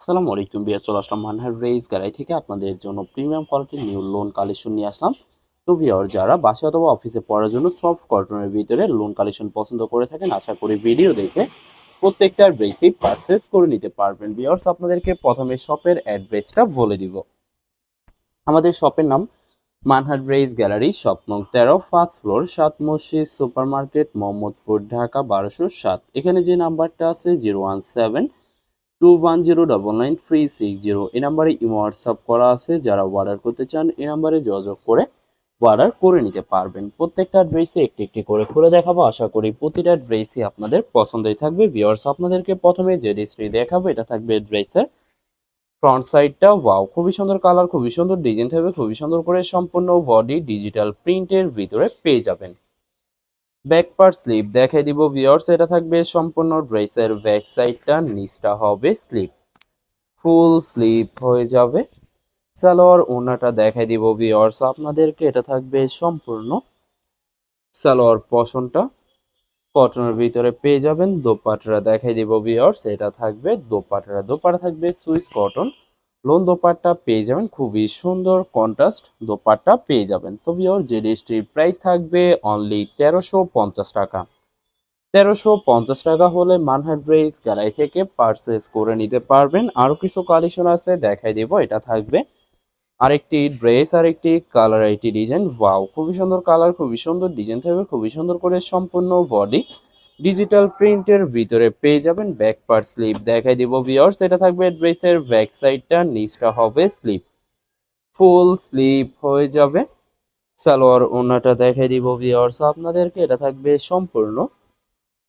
আসসালামু আলাইকুম বিয়ার, চলে আসলাম মানহার রেইস গ্যালারি থেকে আপনাদের জন্য প্রিমিয়াম কোয়ালিটির নিউ লোন কালেকশন নিয়ে আসলাম। তো ভিওর যারা বাসা অথবা অফিসে পড়ার জন্য সফট কটনের ভিতরে লোন কালেকশন পছন্দ করে থাকেন, আশা করি ভিডিও দেখে প্রত্যেকটার ড্রেসই পারচেস করে নিতে পারবেন। ভিওর্স, আপনাদেরকে প্রথমে শপের অ্যাড্রেসটা বলে দিব। আমাদের শপের নাম মানহার রেইস গ্যালারি, শপ নং 13, ফার্স্ট ফ্লোর, 7 মসজিদ সুপার মার্কেট, মোহাম্মদপুর, ঢাকা 1207। এখানে যে নাম্বারটা আছে 017-210-99360, এই নাম্বারে ইমো হোয়াটসঅ্যাপ করা আছে। যারা অর্ডার করতে চান এই নাম্বারে যোগাযোগ করে অর্ডার করে নিতে পারবেন। প্রত্যেকটা ড্রেসে একটি একটি করে খুলে দেখাবো, আশা করি প্রতিটা ড্রেসই আপনাদের পছন্দই থাকবে। ভিউয়ার্স, আপনাদেরকে প্রথমে যে ড্রেসটি দেখাবো এটা থাকবে ড্রেসের ফ্রন্ট সাইডটা। ওয়াও, খুবই সুন্দর কালার, খুবই সুন্দর ডিজাইন থাকবে, খুবই সুন্দর করে সম্পূর্ণ বডি ডিজিটাল প্রিন্টের ভিতরে পেয়ে যাবেন। ব্যাক পার্ট স্লিপ দেখাই দিব ভিউয়ার্স, এটা থাকবে সম্পূর্ণ ড্রেসের ব্যাক সাইডটা, নিচটা হবে স্লিপ, ফুল স্লিপ হয়ে যাবে। সালোয়ার ওড়নাটা দেখাই দিব ভিউয়ার্স আপনাদেরকে, এটা থাকবে সম্পূর্ণ সালোয়ার পশনটা কটনের ভিতরে পেয়ে যাবেন। দোপাট্টা দেখাই দিব ভিউয়ার্স, এটা থাকবে দোপাট্টা থাকবে সুইস কটন লোন দোপাট্টা পেয়ে যাবেন, খুবই সুন্দর কন্ট্রাস্ট দোপাট্টা পেয়ে যাবেন। তো ভিউয়ার্স, যে ড্রেসটির প্রাইস থাকবে অনলি 1350 টাকা। 1350 টাকা হলে মানহাট ড্রেস গ্যালারি থেকে পারচেস করে নিতে পারবেন। আরো কিছু কালেকশন আছে দেখাই দিব, এটা থাকবে আরেকটি ড্রেস, আরেকটি কালার, আরেকটি ডিজাইন। ওয়াও, খুবই সুন্দর কালার, খুবই সুন্দর ডিজাইন থাকবে, খুবই সুন্দর করে সম্পূর্ণ বডি ডিজিটাল প্রিন্টের ভিতরে পেয়ে যাবেন। ব্যাক পার্ট স্লিপ দেখাই দিব ভিউয়ার্স, এটা থাকবে ড্রেসের ব্যাক সাইডটা, নিচটা হবে স্লিপ, ফুল স্লিপ হয়ে যাবে। সালোয়ার ওড়নাটা দেখাই দিব ভিউয়ার্স আপনাদেরকে, এটা থাকবে সম্পূর্ণ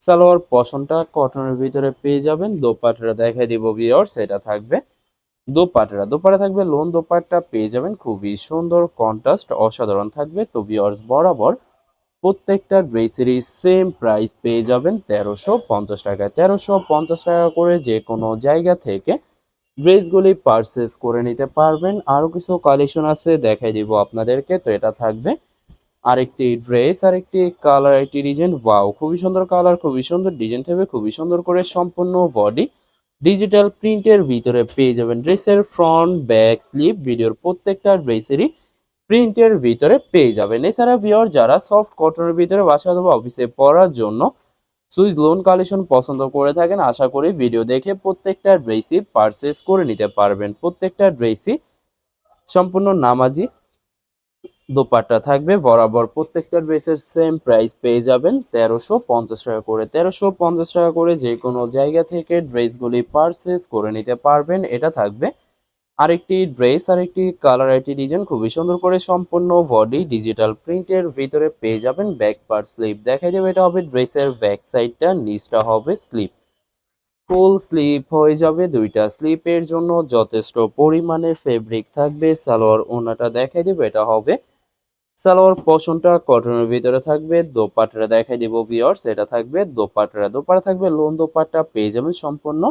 সালোয়ার পশনটা কটনের ভিতরে পেয়ে যাবেন। দোপাট্টা দেখাই দিব ভিউয়ার্স, এটা থাকবে দোপাট্টা থাকবে লোন দোপাট্টা পেয়ে যাবেন, খুবই সুন্দর কন্ট্রাস্ট অসাধারণ থাকবে। তো ভিউয়ার্স, বরাবর প্রত্যেকটা ড্রেসেরই সেম প্রাইস পেয়ে যাবেন 1350 টাকায়। 1350 টাকা করে যে কোনো জায়গা থেকে ড্রেসগুলি পারচেস করে নিতে পারবেন। আরো কিছু কালেকশন আছে দেখাই দিব আপনাদেরকে। তো এটা থাকবে আরেকটি ড্রেস, আরেকটি কালার, একটি ডিজাইন। ওয়াও, খুবই সুন্দর কালার, খুবই সুন্দর ডিজাইন থাকবে, খুবই সুন্দর করে সম্পূর্ণ বডি ডিজিটাল প্রিন্টের ভিতরে পেয়ে যাবেন। ড্রেসের ফ্রন্ট ব্যাক স্লিপ ভিডিওর প্রত্যেকটা ড্রেসেরই প্রিন্টের ভিতরে পেয়ে যাবেন। এছাড়া ভিউয়ার যারা সফট কটনের ভিতরে বাসা অথবা অফিসে পরার জন্য সুইস লোন কালেকশন পছন্দ করে থাকেন, আশা করি ভিডিও দেখে প্রত্যেকটা ড্রেসই পারচেস করে নিতে পারবেন। প্রত্যেকটা ড্রেসই সম্পূর্ণ নামাজি দোপাট্টা থাকবে বরাবর। প্রত্যেকটা ড্রেসের সেম প্রাইস পেয়ে যাবেন 1350 টাকা করে। 1350 টাকা করে যে কোনো জায়গা থেকে ড্রেসগুলি পারচেস করে নিতে পারবেন। এটা থাকবে আরেকটি ড্রেস, আরেকটি কালার, আরেকটি ডিজাইন, খুবই সুন্দর করে সম্পূর্ণ বডি ডিজিটাল প্রিন্টের ভিতরে পেয়ে যাবেন। ব্যাক পার্ট স্লিপ দেখাই দেবে, এটা হবে ড্রেসের ব্যাক সাইডটা, নিচটা হবে স্লিপ, ফুল স্লিপ হয়ে যাবে। দুইটা স্লিপের জন্য যথেষ্ট পরিমাণে ফেব্রিক থাকবে। সালোয়ার ওড়নাটা দেখাই দেবে, এটা হবে সালোয়ার পশনটা কটনের ভিতরে থাকবে। দোপাট্টা দেখাই দিব ভিউয়ার্স, এটা থাকবে দোপাট্টা থাকবে লোন দোপাট্টা পেয়ে যাবেন সম্পূর্ণ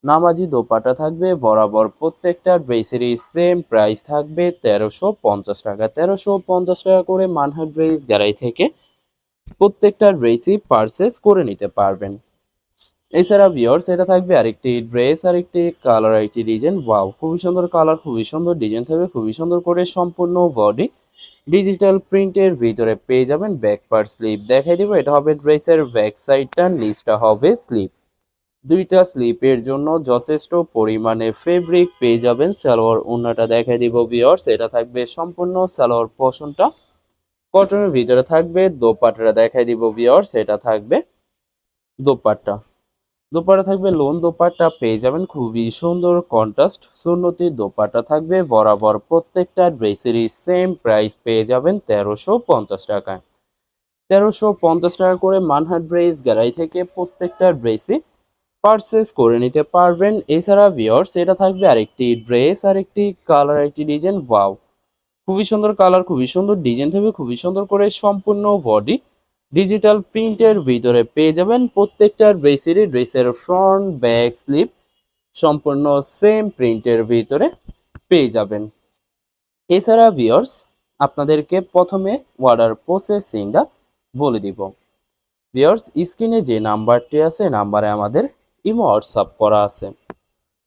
নামাজি দোপাট্টা থাকবে বরাবর। প্রত্যেকটা ড্রেসেরই সেম প্রাইস থাকবে 1350 টাকা। 1350 টাকা করে মানহাট ড্রেস গ্যালারি থেকে প্রত্যেকটা ড্রেসই পারচেস করে নিতে পারবেন। এছাড়া ভিউয়ার্স, এটা থাকবে আরেকটি ড্রেস, আরেকটি কালার, আরেকটি ডিজাইন। ওয়াও, খুবই সুন্দর কালার, খুবই সুন্দর ডিজাইন থাকবে, খুবই সুন্দর করে সম্পূর্ণ বডি ডিজিটাল প্রিন্টের ভিতরে পেয়ে যাবেন। ব্যাক পার্ট স্লিপ দেখাই দিব, এটা হবে ড্রেসের ব্যাক সাইডটা, নিচটা হবে স্লিপ। দুইটা স্লিপের জন্য যথেষ্ট পরিমাণে ফেব্রিক পেয়ে যাবেন। সালোয়ার ওড়নাটা দেখাই দিব ভিউয়ার্স, এটা থাকবে সম্পূর্ণ সালোয়ার পোর্শনটা কটনের ভিতরে থাকবে। দোপাট্টা দেখাই দিব ভিউয়ার্স, এটা থাকবে দোপাট্টা দোপাট্টা থাকবে লোন দোপাট্টা পেয়ে যাবেন, খুবই সুন্দর কন্ট্রাস্ট সুন্নতি দোপাট্টা থাকবে বরাবর। প্রত্যেকটা ড্রেসেরই সেম প্রাইস পেয়ে যাবেন 1350 টাকায়। 1350 টাকা করে মানহাট ড্রেস গ্যালারি থেকে প্রত্যেকটা ড্রেসই পারচেস করে নিতে পারবেন। এছাড়া ভিউয়ার্স, এটা থাকবে আরেকটি ড্রেস, আরেকটি কালার, একটি ডিজাইন। ওয়াও, খুবই সুন্দর কালার, খুবই সুন্দর ডিজাইন থাকবে, খুবই সুন্দর করে সম্পূর্ণ বডি ডিজিটাল প্রিন্টের ভিতরে পেয়ে যাবেন। প্রত্যেকটা ড্রেসের ফ্রন্ট ব্যাক স্লিপ সম্পূর্ণ সেম প্রিন্টের ভিতরে পেয়ে যাবেন। এছাড়া ভিউয়ার্স, আপনাদেরকে প্রথমে অর্ডার প্রসেসিংটা বলে দিব। ভিউয়ার্স, স্ক্রিনে যে নাম্বারটি আছে নাম্বারে আমাদের ইমো হোয়াটসঅ্যাপ করা আছে।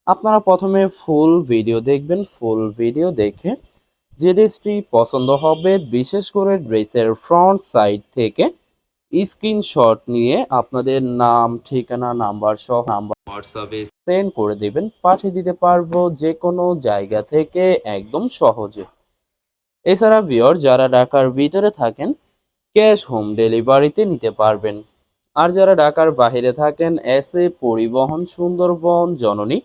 আপনারা প্রথমে ফুল ভিডিও দেখবেন, ফুল ভিডিও দেখে যে ড্রেসটি পছন্দ হবে, বিশেষ করে ড্রেসের ফ্রন্ট সাইড থেকে স্ক্রিনশট নিয়ে আপনাদের নাম, ঠিকানা, নাম্বার সহ নাম্বার হোয়াটসঅ্যাপে সেন্ড করে দেবেন, পাঠিয়ে দিতে পারবো যে কোনো জায়গা থেকে একদম সহজে। এছাড়া ভিউয়ার যারা ঢাকার ভিতরে থাকেন ক্যাশ হোম ডেলিভারিতে নিতে পারবেন। আর যারা ঢাকার বাইরে থাকেন এসএ পরিবহন, সুন্দরবন, জননী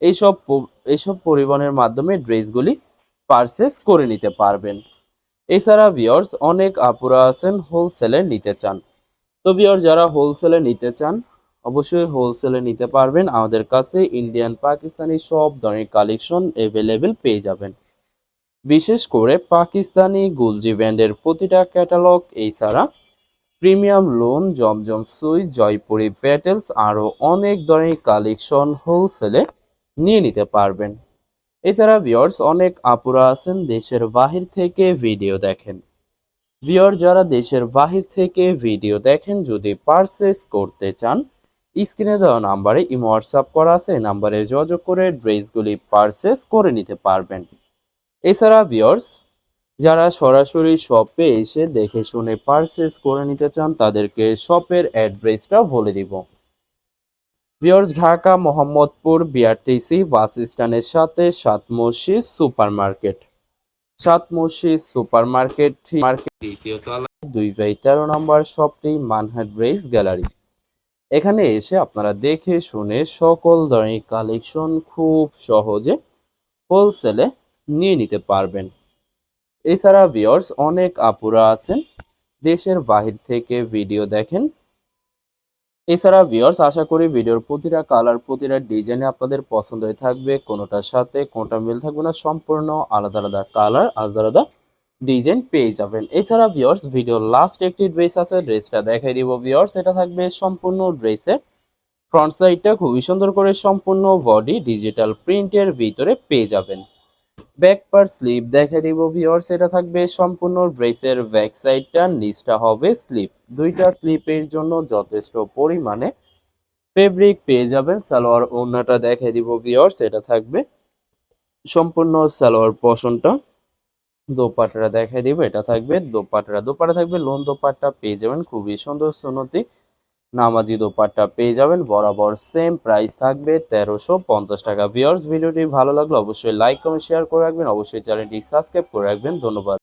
এইসব পরিবহনের মাধ্যমে ড্রেসগুলি পারচেস করে নিতে পারবেন। এছাড়া ভিউয়ার্স অনেক আপুরা আছেন হোলসেলে নিতে চান। তো ভিউয়ার যারা হোলসেলে নিতে চান অবশ্যই হোলসেলে নিতে পারবেন। আমাদের কাছে ইন্ডিয়ান, পাকিস্তানি সব ধরনের কালেকশন অ্যাভেলেবেল পেয়ে যাবেন। বিশেষ করে পাকিস্তানি গুলজি ব্র্যান্ডের প্রতিটা ক্যাটালগ, এছাড়া প্রিমিয়াম লোন, জমজম সুই, জয়পুরি প্যাটেলস আরও অনেক ধরনের কালেকশন হোলসেলে নিয়ে নিতে পারবেন। এছাড়া ভিউয়ার্স অনেক আপুরা আছেন দেশের বাহির থেকে ভিডিও দেখেন। ভিউয়ার যারা দেশের বাহির থেকে ভিডিও দেখেন যদি পারচেস করতে চান, স্ক্রিনে দেওয়া নাম্বারে ইমো হোয়াটসঅ্যাপ করা আছে, এই নাম্বারে যোগাযোগ করে ড্রেসগুলি পারচেস করে নিতে পারবেন। এছাড়া ভিউয়ার্স যারা সরাসরি শপে এসে দেখে শুনে পারচেস করে নিতে চান তাদেরকে শপের অ্যাড্রেসটা বলে দিব। ভিউয়ার্স ঢাকা মোহাম্মদপুর বিআরটিসি বাস স্ট্যান্ডের সাথে সাত মসজিদ সুপার মার্কেট, সাত মসজিদ সুপার মার্কেট দ্বিতীয় তলায় 2/13 নম্বর শপটি মানহাট ড্রেস গ্যালারি। এখানে এসে আপনারা দেখে শুনে সকল ধরনের কালেকশন খুব সহজে হোলসেলে নিয়ে নিতে পারবেন। এছাড়া ভিউয়ার্স অনেক আপুরা আছেন দেশের বাহির থেকে ভিডিও দেখেন। এছাড়া ভিউয়ার্স আশা করি ভিডিওর প্রতিটা কালার, প্রতিটা ডিজাইনে আপনাদের পছন্দ হয়ে থাকবে, কোনোটার সাথে কোনোটা মিল থাকবে না, সম্পূর্ণ আলাদা আলাদা কালার, আলাদা আলাদা ডিজাইন পেয়ে যাবেন। এছাড়া ভিউয়ার্স ভিডিওর লাস্ট একটি ড্রেস আছে, ড্রেসটা দেখাই দিব ভিউয়ার্স। এটা থাকবে সম্পূর্ণ ড্রেসের ফ্রন্ট সাইডটা খুবই সুন্দর করে সম্পূর্ণ বডি ডিজিটাল প্রিন্টের ভিতরে পেয়ে যাবেন। ব্যাক পার্ট স্লিপ দেখা দিব ভিউয়ার্স, এটা থাকবে সম্পূর্ণ ড্রেসের ব্যাক সাইডটা, নিচটা হবে স্লিপ। দুইটা স্লিপের জন্য যথেষ্ট পরিমাণে ফেব্রিক পেয়ে যাবেন। সালোয়ার ওড়নাটা দেখা দিব ভিউয়ার্স, এটা থাকবে সম্পূর্ণ সালোয়ার পোরশনটা। দোপাট্টাটা দেখা দিব, এটা থাকবে দোপাট্টা থাকবে লোন দোপাট্টা পেয়ে যাবেন, খুবই সুন্দর সুন্নতি নামাজি দোপাট্টা পেয়ে যাবেন। বরাবর সেম প্রাইস থাকবে 1350 টাকা। ভিউয়ার্স ভিডিওটি ভালো লাগলে অবশ্যই লাইক, কমেন্ট, শেয়ার করে রাখবেন, অবশ্যই চ্যানেলটি সাবস্ক্রাইব করে রাখবেন। ধন্যবাদ।